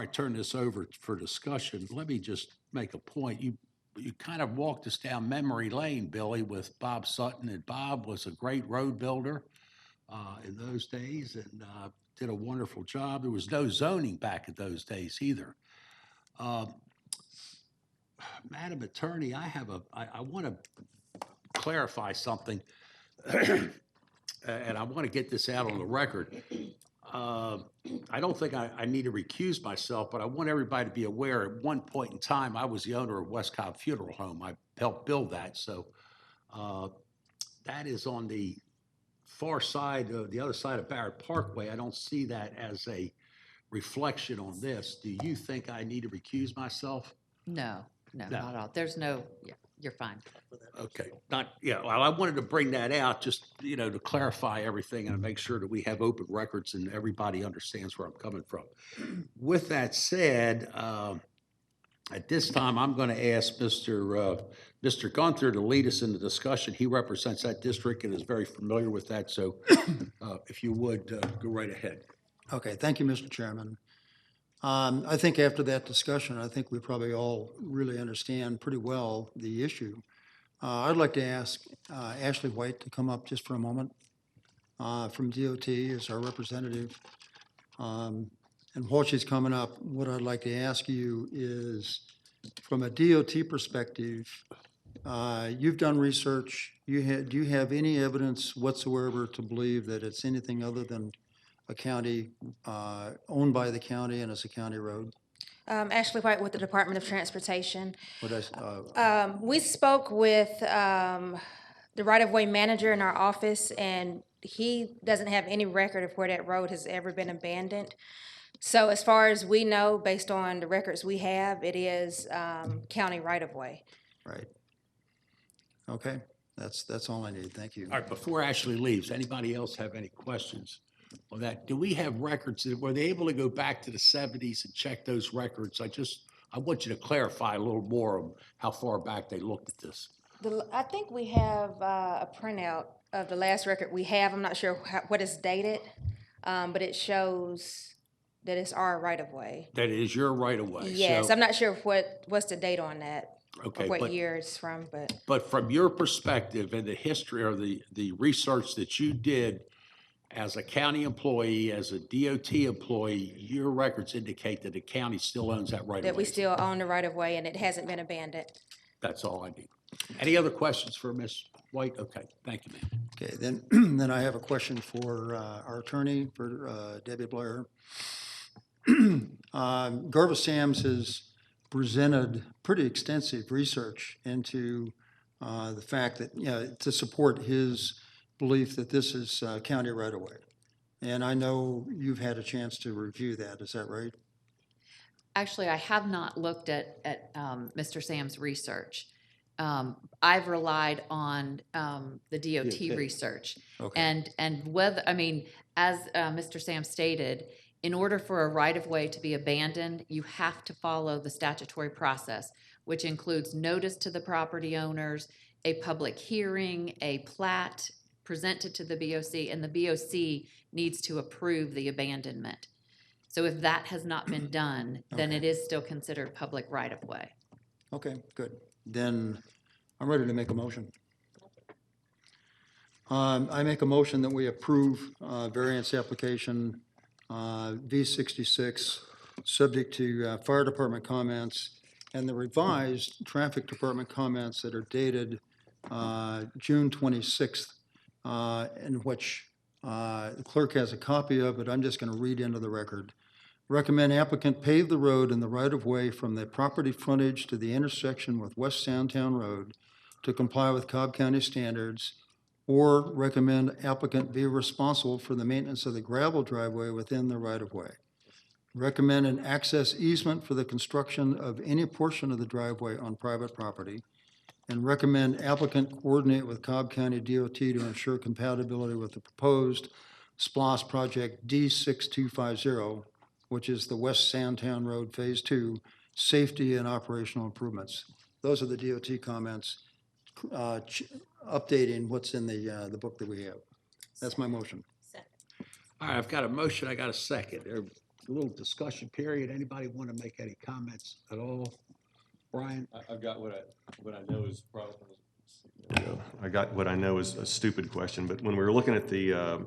Speaker 1: turn this over for discussion, let me just make a point. You kind of walked us down memory lane, Billy, with Bob Sutton, and Bob was a great road builder in those days and did a wonderful job. There was no zoning back in those days either. Madam Attorney, I want to clarify something, and I want to get this out on the record. I don't think I need to recuse myself, but I want everybody to be aware, at one point in time, I was the owner of West Cobb Funeral Home. I helped build that, so that is on the far side, the other side of Barrett Parkway. I don't see that as a reflection on this. Do you think I need to recuse myself?
Speaker 9: No, no,
Speaker 1: No.
Speaker 9: not at all. There's no, yeah, you're fine.
Speaker 1: Okay, well, I wanted to bring that out, just, to clarify everything and make sure that we have open records and everybody understands where I'm coming from. With that said, at this time, I'm going to ask Mr. Gunther to lead us in the discussion. He represents that district and is very familiar with that, so if you would, go right ahead.
Speaker 10: Okay, thank you, Mr. Chairman. I think after that discussion, I think we probably all really understand pretty well the issue. I'd like to ask Ashley White to come up just for a moment from DOT as our representative. And while she's coming up, what I'd like to ask you is, from a DOT perspective, you've done research. Do you have any evidence whatsoever to believe that it's anything other than a county, owned by the county and it's a county road?
Speaker 11: Ashley White with the Department of Transportation.
Speaker 10: What
Speaker 11: We spoke with the right-of-way manager in our office, and he doesn't have any record of where that road has ever been abandoned. So as far as we know, based on the records we have, it is county right-of-way.
Speaker 10: Right. Okay, that's all I need. Thank you.
Speaker 1: All right, before Ashley leaves, anybody else have any questions on that? Do we have records? Were they able to go back to the 70s and check those records? I want you to clarify a little more of how far back they looked at this.
Speaker 11: I think we have a printout of the last record we have. I'm not sure what is dated, but it shows that it's our right-of-way.
Speaker 1: That is your right-of-way.
Speaker 11: Yes,
Speaker 1: so-
Speaker 11: I'm not sure what's the date on that,
Speaker 1: Okay,
Speaker 11: or what
Speaker 1: but-
Speaker 11: year it's from, but.
Speaker 1: But from your perspective and the history or the research that you did as a county employee, as a DOT employee, your records indicate that the county still owns that right-of-way.
Speaker 11: That we still own the right-of-way, and it hasn't been abandoned.
Speaker 1: That's all I need. Any other questions for Ms. White? Okay, thank you, ma'am.
Speaker 10: Okay, then I have a question for our attorney, for Debbie Blair. Garva Sams has presented pretty extensive research into the fact that, to support his belief that this is county right-of-way. And I know you've had a chance to review that, is that right?
Speaker 9: Actually, I have not looked at Mr. Sam's research. I've relied on the DOT
Speaker 1: DOT.
Speaker 9: research.
Speaker 10: Okay.
Speaker 9: And whether, I mean, as Mr. Sam stated, in order for a right-of-way to be abandoned, you have to follow the statutory process, which includes notice to the property owners, a public hearing, a plat presented to the BOC, and the BOC needs to approve the abandonment. So if that has not been done, then it is still considered public right-of-way.
Speaker 10: Okay, good. Then I'm ready to make a motion. I make a motion that we approve variance application V66, subject to fire department comments and the revised traffic department comments that are dated June 26th, in which the clerk has a copy of it. I'm just going to read into the record. Recommend applicant pave the road in the right-of-way from the property frontage to the intersection with West Soundtown Road to comply with Cobb County standards, or recommend applicant be responsible for the maintenance of the gravel driveway within the right-of-way. Recommend an access easement for the construction of any portion of the driveway on private property, and recommend applicant coordinate with Cobb County DOT to ensure compatibility with the proposed SPLOST project D6250, which is the West Sandtown Road Phase 2, safety and operational improvements. Those are the DOT comments, updating what's in the book that we have. That's my motion.
Speaker 1: All right, I've got a motion, I got a second. A little discussion period. Anybody want to make any comments at all? Brian?
Speaker 12: I've got what I know is probably, I got what I know is a stupid question, but when we were looking at the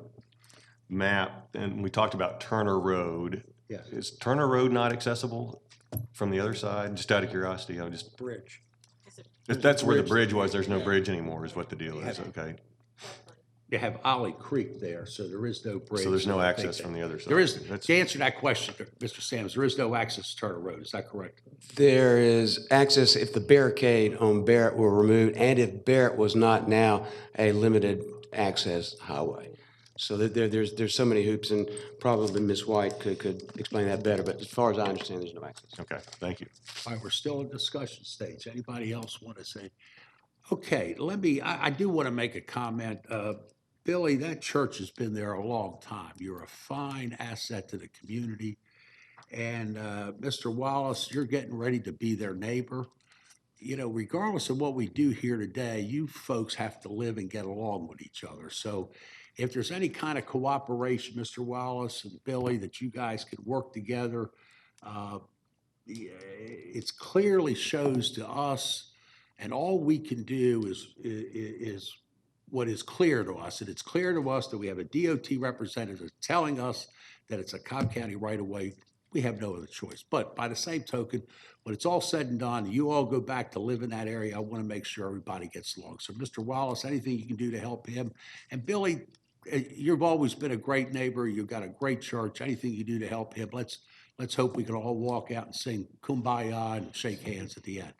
Speaker 12: map and we talked about Turner Road,
Speaker 1: Yes.
Speaker 12: is Turner Road not accessible from the other side? Just out of curiosity, I just,
Speaker 1: Bridge.
Speaker 12: if that's where the bridge was, there's no bridge anymore is what the deal is, okay?
Speaker 1: You have Ollie Creek there, so there is no bridge.
Speaker 12: So there's no
Speaker 1: I
Speaker 12: access
Speaker 1: think
Speaker 12: from the other side?
Speaker 1: There is,
Speaker 12: That's-
Speaker 1: to answer that question, Mr. Sams, there is no access to Turner Road. Is that correct?
Speaker 7: There is access if the barricade on Barrett were removed and if Barrett was not now a limited access highway. So there's so many hoops, and probably Ms. White could explain that better, but as far as I understand, there's no access.
Speaker 12: Okay, thank you.
Speaker 1: All right, we're still in discussion stage. Anybody else want to say? Okay, I do want to make a comment. Billy, that church has been there a long time. You're a fine asset to the community. And Mr. Wallace, you're getting ready to be their neighbor. You know, regardless of what we do here today, you folks have to live and get along with each other. So if there's any kind of cooperation, Mr. Wallace and Billy, that you guys could work together, it clearly shows to us, and all we can do is what is clear to us. And it's clear to us that we have a DOT representative telling us that it's a Cobb County right-of-way. We have no other choice. But by the same token, when it's all said and done, you all go back to live in that area, I want to make sure everybody gets along. So Mr. Wallace, anything you can do to help him. And Billy, you've always been a great neighbor. You've got a great church. Anything you do to help him, let's hope we can all walk out and sing Kumbaya and shake hands at the end,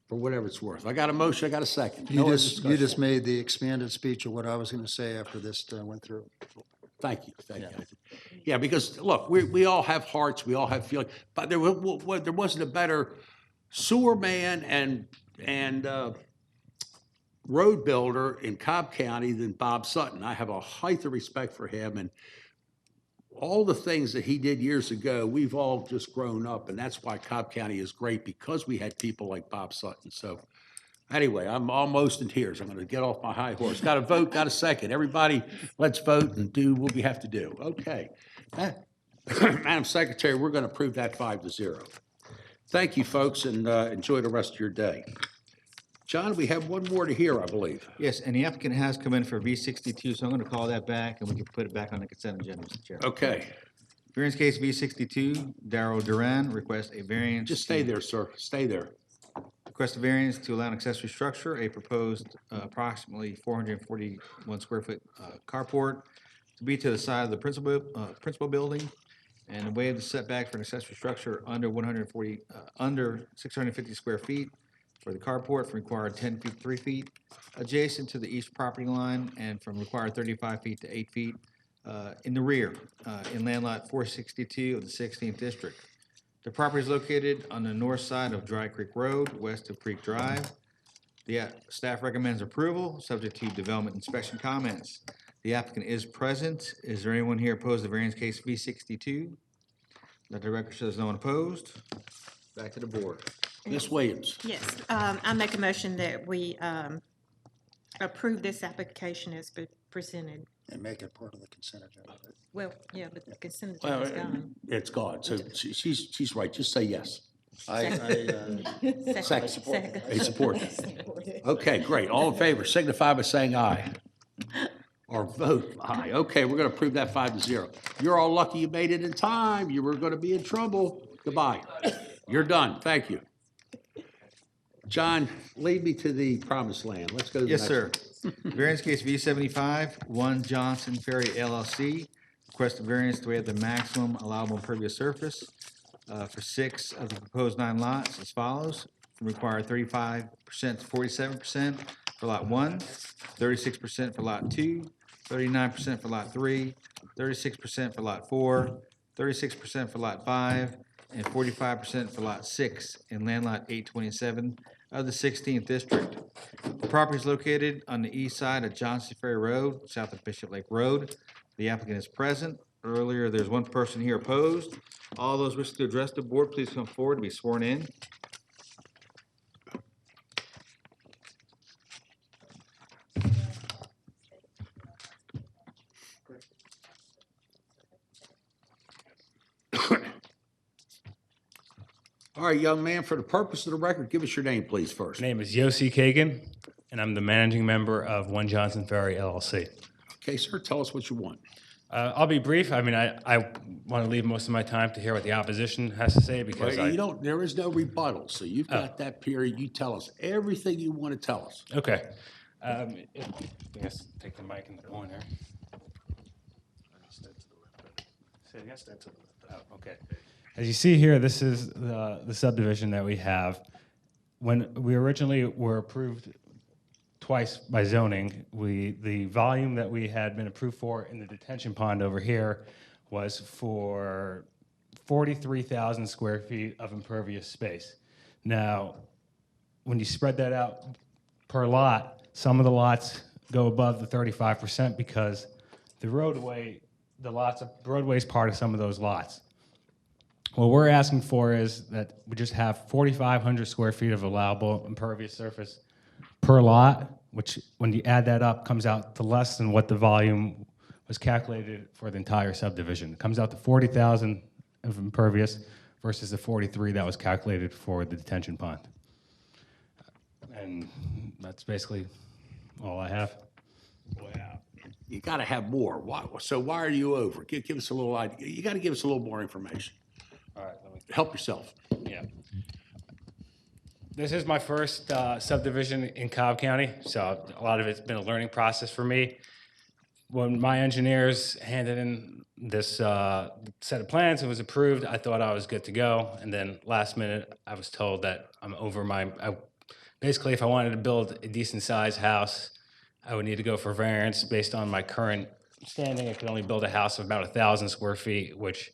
Speaker 1: for whatever it's worth. I got a motion, I got a second. No
Speaker 10: You
Speaker 1: other
Speaker 10: just
Speaker 1: discussion.
Speaker 10: made the expanded speech of what I was going to say after this went through.
Speaker 1: Thank you, thank you. Yeah, because, look, we all have hearts, we all have feelings, but there wasn't a better sewer man and road builder in Cobb County than Bob Sutton. I have a height of respect for him, and all the things that he did years ago, we've all just grown up, and that's why Cobb County is great, because we had people like Bob Sutton. So anyway, I'm almost in tears. I'm going to get off my high horse. Got to vote, got a second. Everybody, let's vote and do what we have to do. Okay. Madam Secretary, we're going to approve that 5-0. Thank you, folks, and enjoy the rest of your day. John, we have one more to hear, I believe.
Speaker 4: Yes, and the applicant has come in for V62, so I'm going to call that back, and we can put it back on the consent agenda, Mr. Chair.
Speaker 1: Okay.
Speaker 4: Variance case V62, Darrell Duran requests a variance.
Speaker 1: Just stay there, sir. Stay there.
Speaker 4: Request a variance to allow an accessory structure, a proposed approximately 441 square foot carport to be to the side of the principal building, and waive the setback for an accessory structure under 650 square feet for the carport from required 10 feet, 3 feet, adjacent to the east property line, and from required 35 feet to 8 feet in the rear, in land lot 462 of the 16th district. The property is located on the north side of Dry Creek Road, west of Creek Drive. Staff recommends approval, subject to development inspection comments. The applicant is present. Is there anyone here opposed to variance case V62? Let the record show there's no one opposed. Back to the board.
Speaker 1: Ms. Williams?
Speaker 2: Yes, I make a motion that we approve this application as presented.
Speaker 10: And make it part of the consent agenda.
Speaker 2: Well, yeah, but the consent
Speaker 1: Well,
Speaker 2: agenda's gone.
Speaker 1: It's gone, so she's right, just say yes.
Speaker 2: Second. Second.
Speaker 1: A support. Okay, great. All in favor, signify by saying aye. Or vote aye. Okay, we're gonna approve that 5-0. You're all lucky you made it in time. You were gonna be in trouble. Goodbye. You're done. Thank you. John, lead me to the promised land. Let's go to the next
Speaker 4: Yes, sir.
Speaker 1: one.
Speaker 4: Variance case V75, 1 Johnson Ferry LLC. Request a variance to add the maximum allowable impervious surface for 6 of the proposed 9 lots as follows. Require 35% to 47% for lot 1, 36% for lot 2, 39% for lot 3, 36% for lot 4, 36% for lot 5, and 45% for lot 6 in land lot 827 of the 16th district. The property is located on the east side of Johnson Ferry Road, south of Bishop Lake Road. The applicant is present. Earlier, there's one person here opposed. All those wishing to address the board, please come forward to be sworn in.
Speaker 1: All right, young man, for the purpose of the record, give us your name, please, first.
Speaker 13: My name is Yossi Kagan, and I'm the managing member of 1 Johnson Ferry LLC.
Speaker 1: Okay, sir, tell us what you want.
Speaker 13: I'll be brief. I mean, I want to leave most of my time to hear what the opposition has to say because
Speaker 1: Well, you don't, there is no rebuttal, so you've got that period. You tell us everything you want to tell us.
Speaker 13: Okay. I guess take the mic in the corner. Say it again? Oh, okay. As you see here, this is the subdivision that we have. When we originally were approved twice by zoning, the volume that we had been approved for in the detention pond over here was for 43,000 square feet of impervious space. Now, when you spread that out per lot, some of the lots go above the 35% because the roadway is part of some of those lots. What we're asking for is that we just have 4,500 square feet of allowable impervious surface per lot, which when you add that up comes out to less than what the volume was calculated for the entire subdivision. It comes out to 40,000 of impervious versus the 43 that was calculated for the detention pond. And that's basically all I have.
Speaker 1: Wow. You got to have more. Why, so why are you over? Give us a little idea. You got to give us a little more information.
Speaker 13: All right.
Speaker 1: Help yourself.
Speaker 13: Yeah. This is my first subdivision in Cobb County, so a lot of it's been a learning process for me. When my engineers handed in this set of plans and was approved, I thought I was good to go. And then last minute, I was told that I'm over basically, if I wanted to build a decent sized house, I would need to go for variance based on my current standing. I could only build a house of about 1,000 square feet, which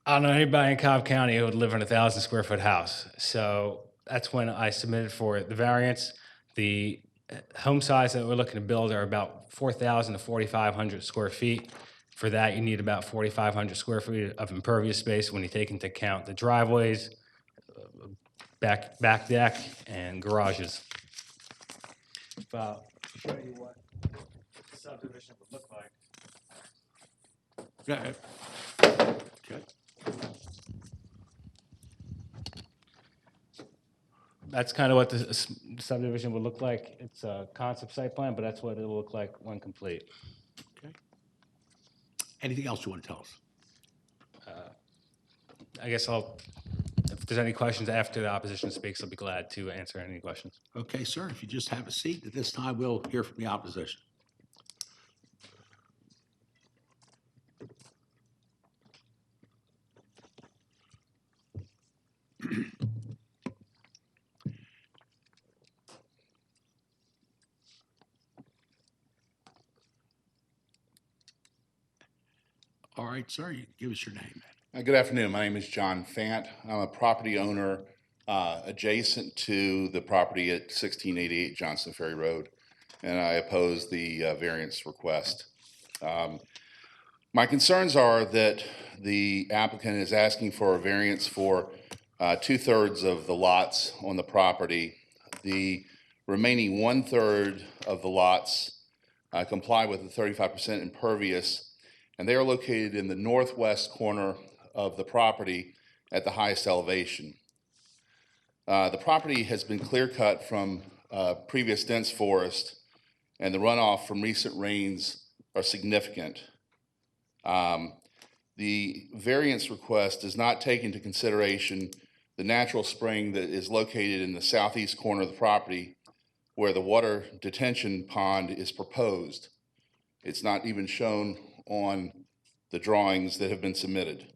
Speaker 13: I don't know anybody in Cobb County who would live in a 1,000 square foot house. So that's when I submitted for the variance. The home size that we're looking to build are about 4,000 to 4,500 square feet. For that, you need about 4,500 square feet of impervious space when you take into account the driveways, back deck, and garages. If I'll show you what the subdivision would look like.
Speaker 1: Go ahead. Okay.
Speaker 13: That's kind of what the subdivision would look like. It's a concept site plan, but that's what it'll look like when complete.
Speaker 1: Okay. Anything else you want to tell us?
Speaker 13: I guess if there's any questions after the opposition speaks, I'll be glad to answer any questions.
Speaker 1: Okay, sir, if you just have a seat, at this time, we'll hear from the opposition. All right, sir, you give us your name.
Speaker 14: Good afternoon. My name is John Fant. I'm a property owner adjacent to the property at 1688 Johnson Ferry Road, and I oppose the variance request. My concerns are that the applicant is asking for a variance for 2/3 of the lots on the property. The remaining 1/3 of the lots comply with the 35% impervious, and they are located in the northwest corner of the property at the highest elevation. The property has been clear cut from previous dense forest, and the runoff from recent rains are significant. The variance request does not take into consideration the natural spring that is located in the southeast corner of the property where the water detention pond is proposed. It's not even shown on the drawings that have been submitted.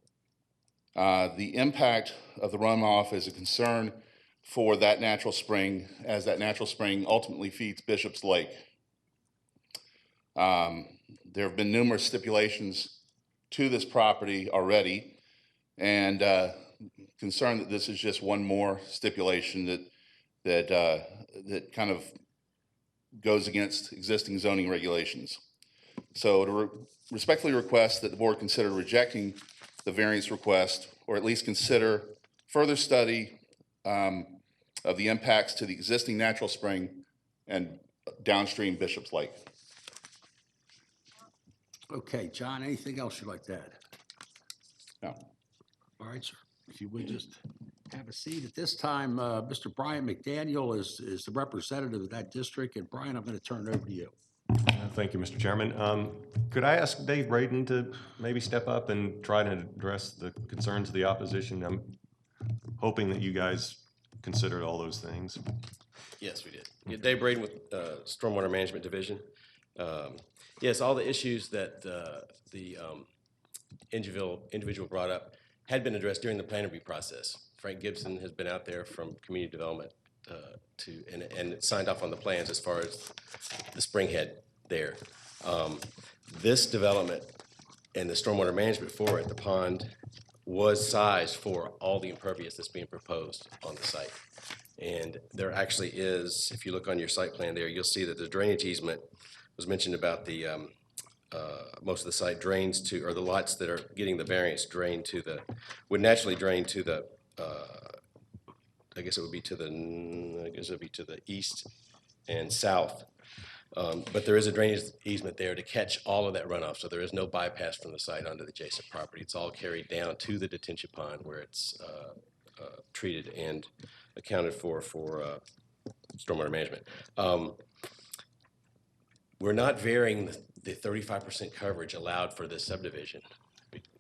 Speaker 14: The impact of the runoff is a concern for that natural spring, as that natural spring ultimately feeds Bishop's Lake. There have been numerous stipulations to this property already, and concerned that this is just one more stipulation that kind of goes against existing zoning regulations. So to respectfully request that the board consider rejecting the variance request, or at least consider further study of the impacts to the existing natural spring and downstream Bishop's Lake.
Speaker 1: Okay, John, anything else you'd like to add?
Speaker 14: No.
Speaker 1: All right, sir. If you would just have a seat. At this time, Mr. Brian McDaniel is the representative of that district. And Brian, I'm going to turn it over to you.
Speaker 12: Thank you, Mr. Chairman. Could I ask Dave Braden to maybe step up and try to address the concerns of the opposition? I'm hoping that you guys considered all those things.
Speaker 15: Yes, we did. Yeah, Dave Braden with Stormwater Management Division. Yes, all the issues that the individual brought up had been addressed during the plan review process. Frank Gibson has been out there from community development and signed off on the plans as far as the springhead there. This development and the stormwater management for it, the pond, was sized for all the impervious that's being proposed on the site. And there actually is, if you look on your site plan there, you'll see that the drainage easement was mentioned about the most of the site drains to, or the lots that are getting the variance drain to the, would naturally drain to the, I guess it would be to the east and south. But there is a drainage easement there to catch all of that runoff, so there is no bypass from the site onto the adjacent property. It's all carried down to the detention pond where it's treated and accounted for stormwater management. We're not varying the 35% coverage allowed for this subdivision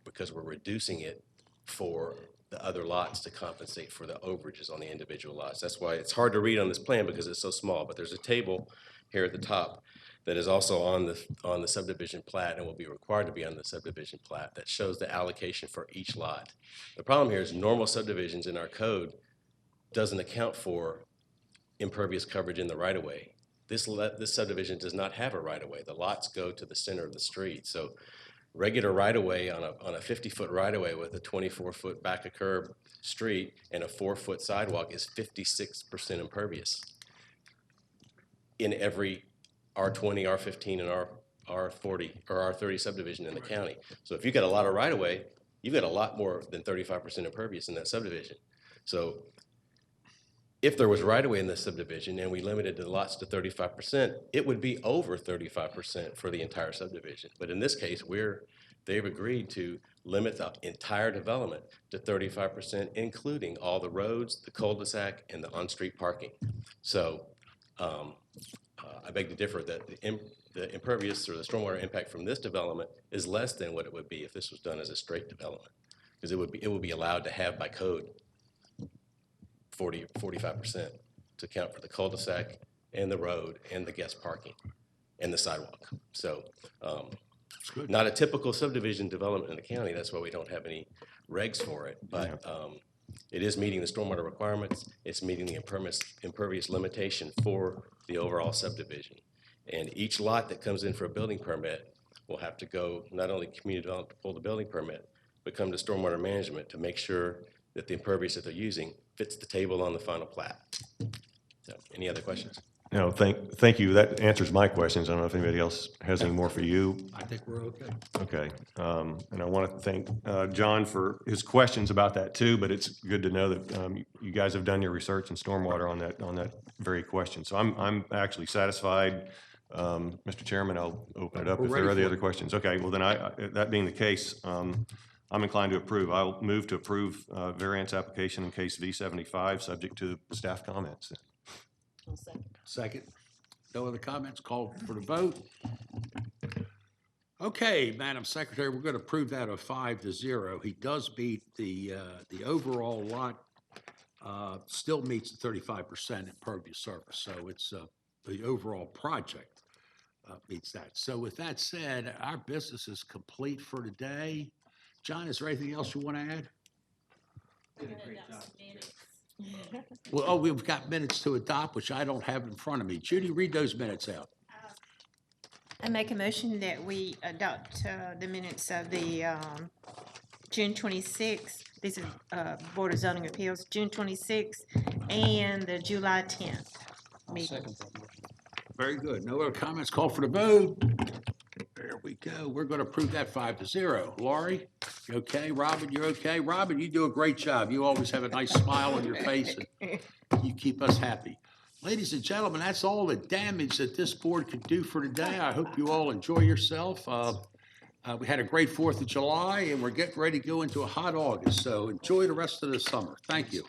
Speaker 15: because we're reducing it for the other lots to compensate for the overages on the individual lots. That's why it's hard to read on this plan because it's so small, but there's a table here at the top that is also on the subdivision plat and will be required to be on the subdivision plat that shows the allocation for each lot. The problem here is normal subdivisions in our code doesn't account for impervious coverage in the right-of-way. This subdivision does not have a right-of-way. The lots go to the center of the street. So regular right-of-way on a 50-foot right-of-way with a 24-foot back of curb street and a 4-foot sidewalk is 56% impervious in every R20, R15, and R40 or R30 subdivision in the county. So if you've got a lot of right-of-way, you've got a lot more than 35% impervious in that subdivision. So if there was right-of-way in this subdivision and we limited the lots to 35%, it would be over 35% for the entire subdivision. But in this case, they've agreed to limit the entire development to 35%, including all the roads, the cul-de-sac, and the on-street parking. So I beg to differ that the impervious or the stormwater impact from this development is less than what it would be if this was done as a straight development, because it would be allowed to have by code 45% to account for the cul-de-sac and the road and the guest parking and the sidewalk. So not a typical subdivision development in the county. That's why we don't have any regs for it. But it is meeting the stormwater requirements. It's meeting the impervious limitation for the overall subdivision. And each lot that comes in for a building permit will have to go not only community development to pull the building permit, but come to stormwater management to make sure that the impervious that they're using fits the table on the final plat. So, any other questions?
Speaker 12: No, thank you. That answers my questions. I don't know if anybody else has any more for you.
Speaker 1: I think we're okay.
Speaker 12: Okay, and I want to thank John for his questions about that too, but it's good to know that you guys have done your research in stormwater on that very question. So I'm actually satisfied. Mr. Chairman, I'll open it up
Speaker 1: We're
Speaker 12: if there are
Speaker 1: ready
Speaker 12: any
Speaker 1: for
Speaker 12: other
Speaker 1: it.
Speaker 12: questions. Okay, well then that being the case, I'm inclined to approve. I'll move to approve variance application in case V75, subject to staff comments.
Speaker 1: Second. No other comments? Call for the vote. Okay, Madam Secretary, we're going to approve that of 5-0. He does meet the overall lot, still meets the 35% impervious surface. So it's the overall project meets that. So with that said, our business is complete for today. John, is there anything else you want to add? Well, oh, we've got minutes to adopt, which I don't have in front of me. Judy, read those minutes out.
Speaker 2: I make a motion that we adopt the minutes of the June 26th, this is Board of Zoning Appeals, June 26th, and the July 10th meeting.
Speaker 1: Very good. No other comments. Call for the vote. There we go. We're going to approve that 5-0. Laurie, you okay? Robin, you're okay? Robin, you do a great job. You always have a nice smile on your face, and you keep us happy. Ladies and gentlemen, that's all the damage that this board could do for today. I hope you all enjoy yourself. We had a great 4th of July, and we're getting ready to go into a hot August, so enjoy the rest of the summer. Thank you.